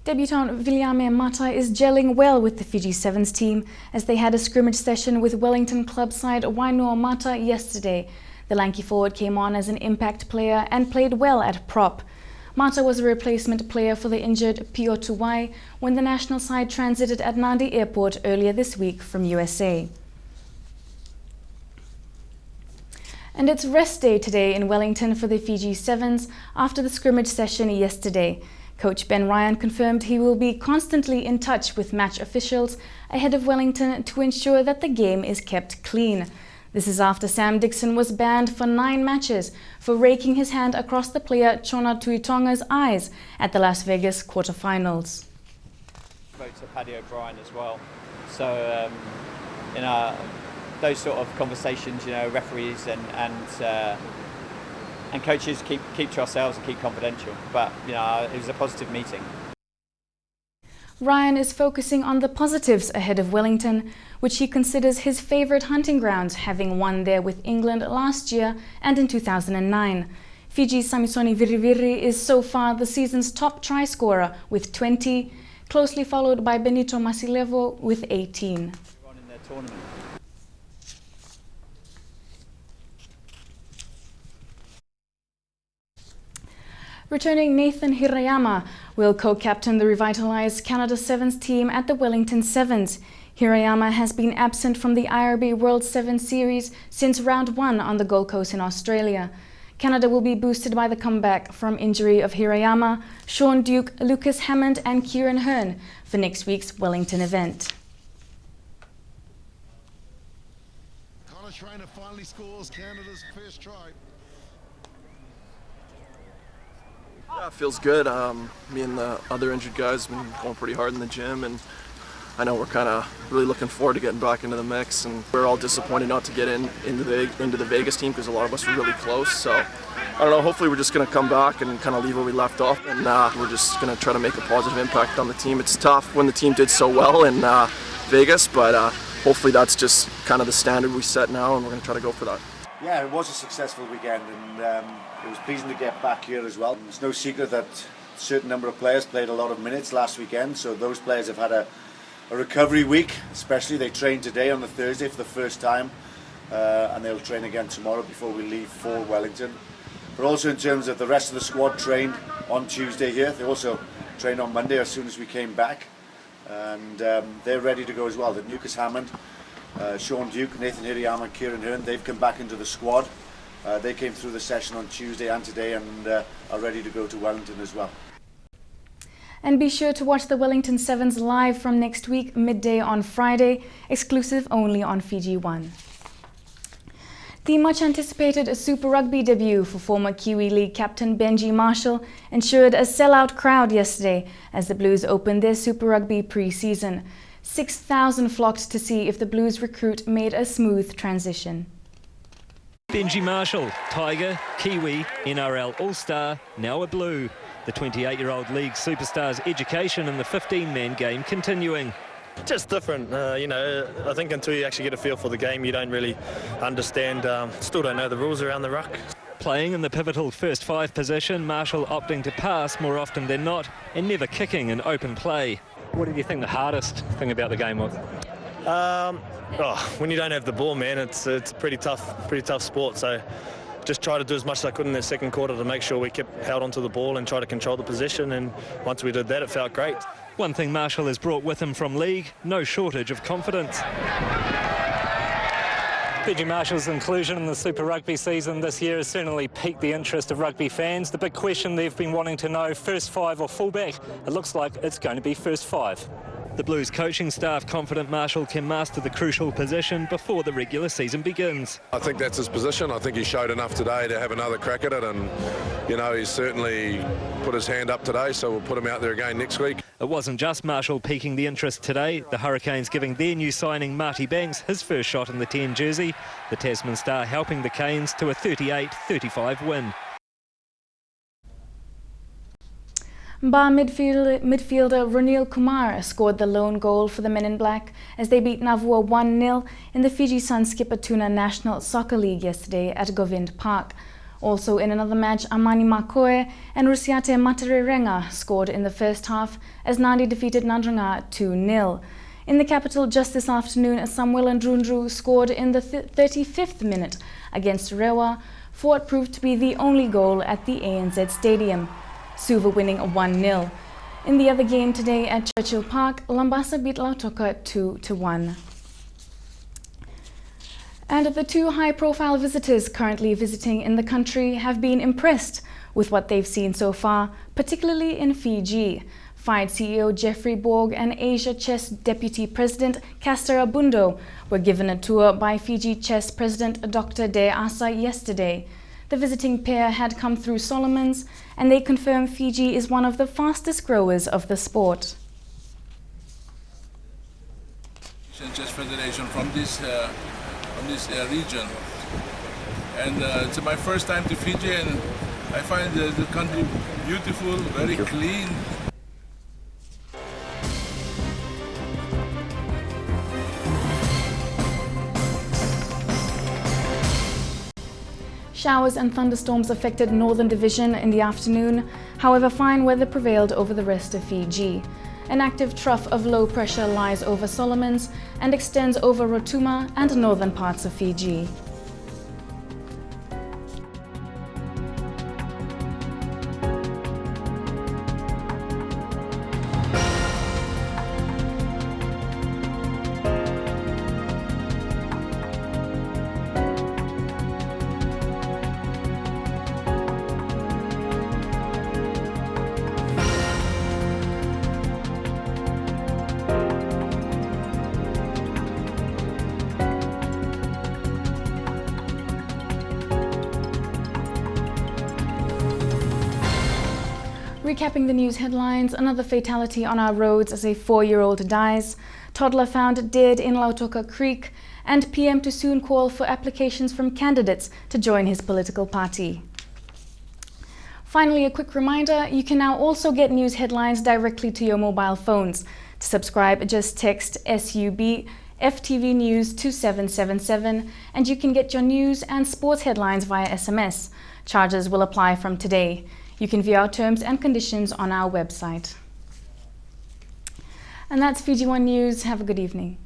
Debutant Viliame Mata is gelling well with the Fiji Sevens team as they had a scrimmage session with Wellington club side Wainoa Mata yesterday. The lanky forward came on as an impact player and played well at prop. Mata was a replacement player for the injured Pio Tuwai when the national side transited at Nadi Airport earlier this week from USA. And it's rest day today in Wellington for the Fiji Sevens after the scrimmage session yesterday. Coach Ben Ryan confirmed he will be constantly in touch with match officials ahead of Wellington to ensure that the game is kept clean. This is after Sam Dixon was banned for 9 matches for raking his hand across the player Chona Tuitonga's eyes at the Las Vegas quarterfinals. Spoke to Paddy O'Brien as well. So, those sort of conversations, referees and coaches keep to ourselves and keep confidential. But, it was a positive meeting. Ryan is focusing on the positives ahead of Wellington, which he considers his favourite hunting grounds, having won there with England last year and in 2009. Fiji's Samisoni Viriviri is so far the season's top try scorer with 20, closely followed by Benito Masilevo with 18. In their tournament. Returning Nathan Hirayama will co-captain the revitalised Canada Sevens team at the Wellington Sevens. Hirayama has been absent from the IRB World Sevens Series since round 1 on the Gold Coast in Australia. Canada will be boosted by the comeback from injury of Hirayama, Sean Duke, Lucas Hammond and Kieran Hearn for next week's Wellington event. Connor Schreiner finally scores Canada's first try. Yeah, it feels good. Me and the other injured guys have been going pretty hard in the gym, and I know we're kind of really looking forward to getting back into the mix. And we're all disappointed not to get into the Vegas team because a lot of us were really close. So I don't know. Hopefully, we're just going to come back and kind of leave where we left off, and we're just going to try to make a positive impact on the team. It's tough when the team did so well in Vegas, but hopefully that's just kind of the standard we set now, and we're going to try to go for that. Yeah, it was a successful weekend, and it was pleasing to get back here as well. It's no secret that a certain number of players played a lot of minutes last weekend, so those players have had a recovery week. Especially they trained today on the Thursday for the first time, and they'll train again tomorrow before we leave for Wellington. But also in terms of the rest of the squad trained on Tuesday here. They also trained on Monday as soon as we came back, and they're ready to go as well. The Lucas Hammond, Sean Duke, Nathan Hirayama and Kieran Hearn, they've come back into the squad. They came through the session on Tuesday and today and are ready to go to Wellington as well. And be sure to watch the Wellington Sevens live from next week, midday on Friday, exclusive only on Fiji One. The much anticipated Super Rugby debut for former Kiwi League captain Benji Marshall ensured a sellout crowd yesterday as the Blues opened their Super Rugby pre-season. 6,000 flocked to see if the Blues recruit made a smooth transition. Benji Marshall, Tiger, Kiwi, NRL All-Star, now a Blue. The 28-year-old league superstar's education in the 15-man game continuing. Just different, I think until you actually get a feel for the game, you don't really understand, still don't know the rules around the ruck. Playing in the pivotal first 5 position, Marshall opting to pass more often than not and never kicking in open play. What did you think the hardest thing about the game was? When you don't have the ball, man, it's pretty tough sport. So just try to do as much as I could in the second quarter to make sure we kept held onto the ball and try to control the possession. And once we did that, it felt great. One thing Marshall has brought with him from league, no shortage of confidence. Fiji Marshall's inclusion in the Super Rugby season this year has certainly piqued the interest of rugby fans. The big question they've been wanting to know, first 5 or fullback? It looks like it's going to be first 5. The Blues coaching staff confident Marshall can master the crucial position before the regular season begins. I think that's his position. I think he showed enough today to have another crack at it, and he's certainly put his hand up today, so we'll put him out there again next week. It wasn't just Marshall piquing the interest today. The Hurricanes giving their new signing Marty Banks his first shot in the 10 jersey. The Tasman star helping the Canes to a 38-35 win. Bar midfielder Ronil Kumar scored the lone goal for the Men in Black as they beat Navua 1-0 in the Fiji Sun Skipper Tuna National Soccer League yesterday at Govind Park. Also in another match, Amani Makoe and Rusiate Matererenga scored in the first half as Nadi defeated Nandranga 2-0. In the capital just this afternoon, Samuel Ndrundru scored in the 35th minute against Rewa for what proved to be the only goal at the ANZ Stadium, Suva winning 1-0. In the other game today at Churchill Park, Lambasa beat Lautoka 2-1. And the two high-profile visitors currently visiting in the country have been impressed with what they've seen so far, particularly in Fiji. FIDE CEO Jeffrey Borg and Asia Chess Deputy President Castor Abundo were given a tour by Fiji Chess President Dr. De Asa yesterday. The visiting pair had come through Solomons, and they confirm Fiji is one of the fastest growers of the sport. Chess Federation from this region, and it's my first time to Fiji, and I find the country beautiful, very clean. Showers and thunderstorms affected Northern Division in the afternoon. However, fine weather prevailed over the rest of Fiji. An active trough of low pressure lies over Solomons and extends over Rotuma and northern parts of Fiji. Recapping the news headlines, another fatality on our roads as a 4-year-old dies, toddler found dead in Lautoka Creek, and PM to soon call for applications from candidates to join his political party. Finally, a quick reminder, you can now also get news headlines directly to your mobile phones. To subscribe, just text SUB FTV News to 777 and you can get your news and sports headlines via SMS. Charges will apply from today. You can view our terms and conditions on our website. And that's Fiji One News. Have a good evening.